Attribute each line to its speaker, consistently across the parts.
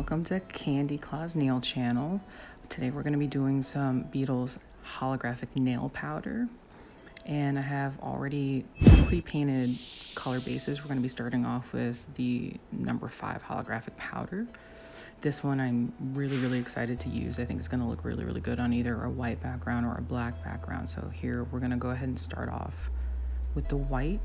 Speaker 1: Welcome to Candy Claw's nail channel. Today we're going to be doing some Beetles holographic nail powder, and I have already pre-painted color bases. We're going to be starting off with the number 5 holographic powder. This one I'm really excited to use. I think it's going to look really good on either a white background or a black background. So here we're going to go ahead and start off with the white,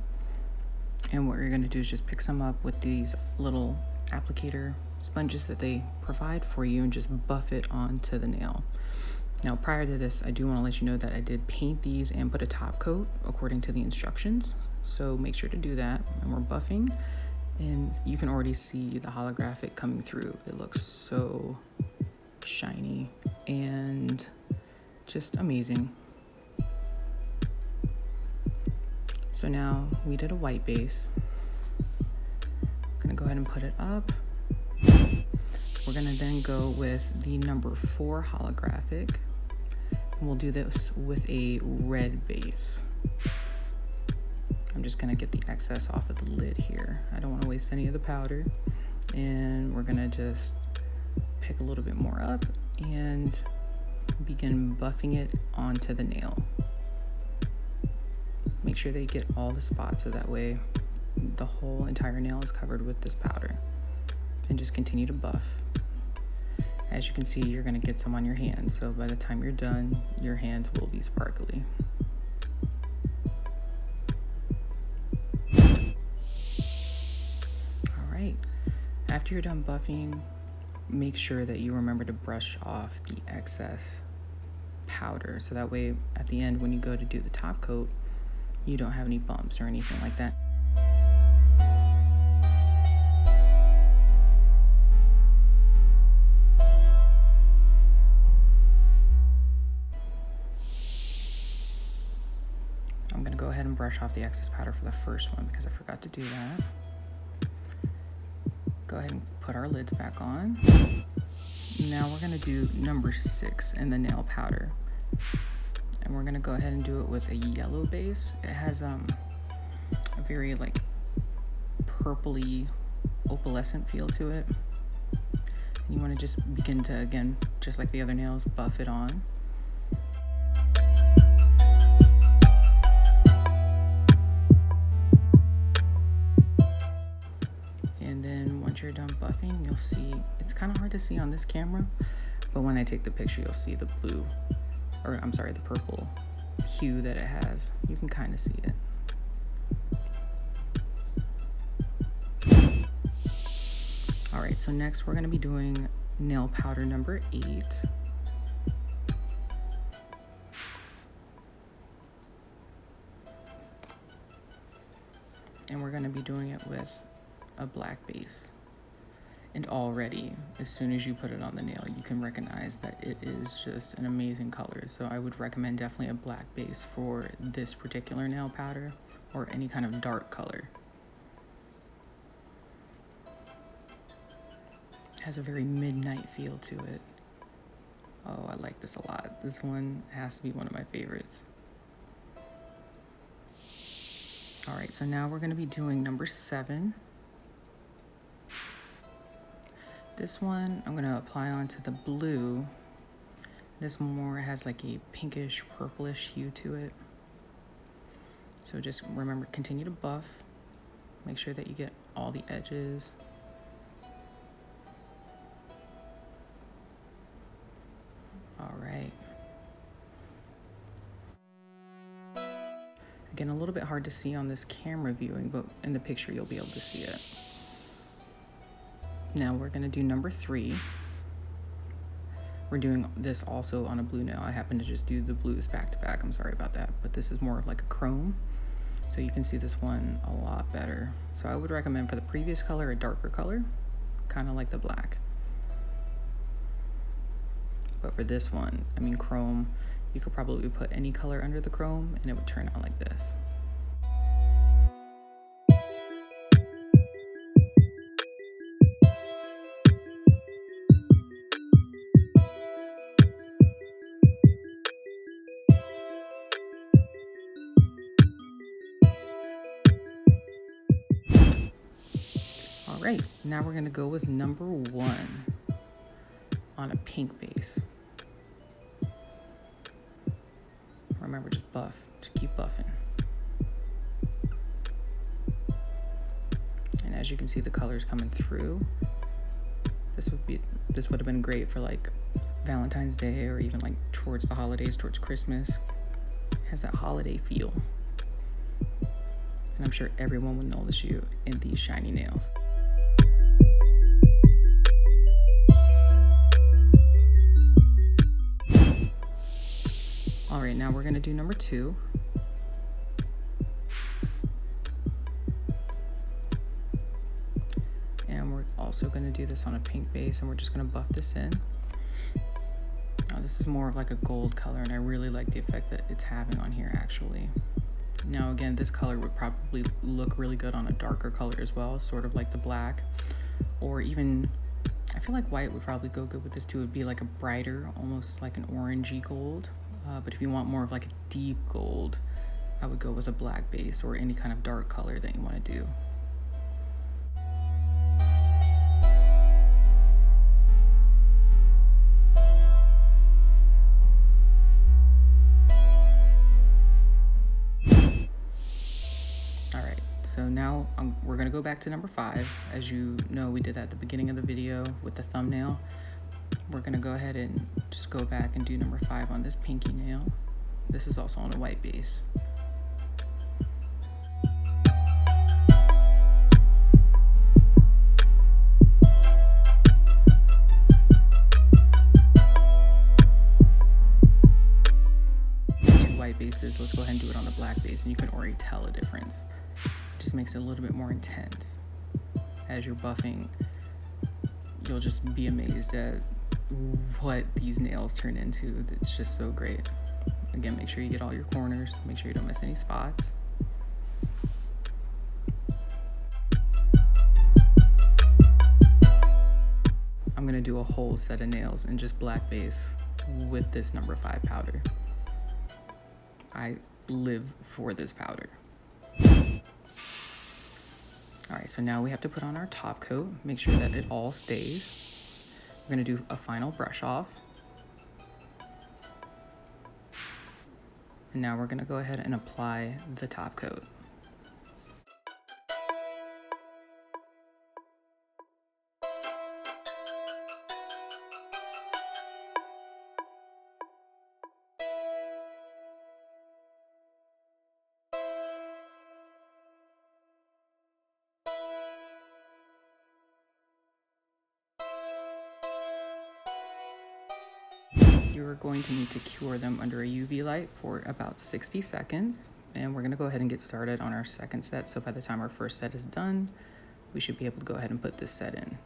Speaker 1: and what you're going to do is just pick some up with these little applicator sponges that they provide for you and just buff it onto the nail. Now prior to this, I do want to let you know that I did paint these and put a top coat according to the instructions, so make sure to do that. And we're buffing, and you can already see the holographic coming through. It looks so shiny and just amazing. So now we did a white base. I'm gonna go ahead and put it up. We're gonna then go with the number 4 holographic, and we'll do this with a red base. I'm just gonna get the excess off of the lid here. I don't want to waste any of the powder, and we're gonna just pick a little bit more up and begin buffing it onto the nail. Make sure they get all the spots, so that way the whole entire nail is covered with this powder, and just continue to buff. As you can see, you're going to get some on your hands, so by the time you're done, your hands will be sparkly. All right, after you're done buffing, make sure that you remember to brush off the excess powder, so that way at the end when you go to do the top coat, you don't have any bumps or anything like that. I'm gonna go ahead and brush off the excess powder for the first one because I forgot to do that. Go ahead and put our lids back on. Now we're gonna do number 6 in the nail powder. And we're gonna go ahead and do it with a yellow base. It has a very like purpley opalescent feel to it. And you wanna just begin to, again, just like the other nails, buff it on. And then once you're done buffing, you'll see, it's kind of hard to see on this camera, but when I take the picture, you'll see the blue, or I'm sorry, the purple hue that it has. You can kind of see it. All right, so next we're gonna be doing nail powder number 8. And we're gonna be doing it with a black base. And already, as soon as you put it on the nail, you can recognize that it is just an amazing color. So I would recommend definitely a black base for this particular nail powder, or any kind of dark color. It has a very midnight feel to it. Oh, I like this a lot. This one has to be one of my favorites. All right, so now we're gonna be doing number 7. This one I'm gonna apply onto the blue. This more has like a pinkish purplish hue to it. So just remember, continue to buff. Make sure that you get all the edges. All right. Again, a little bit hard to see on this camera viewing, but in the picture you'll be able to see it. Now we're gonna do number 3. We're doing this also on a blue nail. I happen to just do the blues back to back. I'm sorry about that, but this is more of like a chrome. So you can see this one a lot better. So I would recommend for the previous color, a darker color, kind of like the black. But for this one, I mean chrome, you could probably put any color under the chrome and it would turn out like this. All right, now we're gonna go with number 1. on a pink base. Remember, just buff, just keep buffing. And as you can see, the colors coming through. This would have been great for like Valentine's Day, or even like towards the holidays, towards Christmas. It has that holiday feel. And I'm sure everyone would notice you in these shiny nails. All right, now we're gonna do number 2. And we're also gonna do this on a pink base, and we're just gonna buff this in. Now this is more of like a gold color, and I really like the effect that it's having on here actually. Now again, this color would probably look really good on a darker color as well, sort of like the black, or even, I feel like white would probably go good with this too. It would be like a brighter, almost like an orangey gold. But if you want more of like a deep gold, I would go with a black base or any kind of dark color that you want to do. So now we're gonna go back to number 5. As you know, we did that at the beginning of the video with the thumbnail. We're gonna go ahead and just go back and do number 5 on this pinky nail. This is also on a white base. Two white bases, let's go ahead and do it on the black base, and you can already tell a difference. Just makes it a little bit more intense. As you're buffing, you'll just be amazed at what these nails turn into. It's just so great. Again, make sure you get all your corners, make sure you don't miss any spots. I'm gonna do a whole set of nails in just black base with this number 5 powder. I live for this powder. All right, so now we have to put on our top coat, make sure that it all stays. We're gonna do a final brush off. And now we're gonna go ahead and apply the top coat. You're going to need to cure them under a UV light for about 60 seconds. And we're gonna go ahead and get started on our second set. So by the time our first set is done, we should be able to go ahead and put this set in.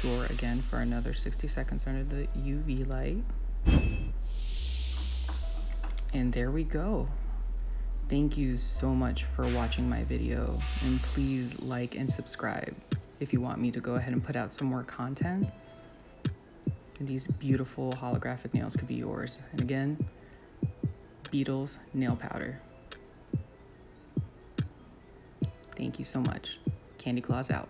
Speaker 1: Cure again for another 60 seconds under the UV light. And there we go. Thank you so much for watching my video, and please like and subscribe if you want me to go ahead and put out some more content. And these beautiful holographic nails could be yours. And again, Beetles nail powder. Thank you so much. Candy Claus out.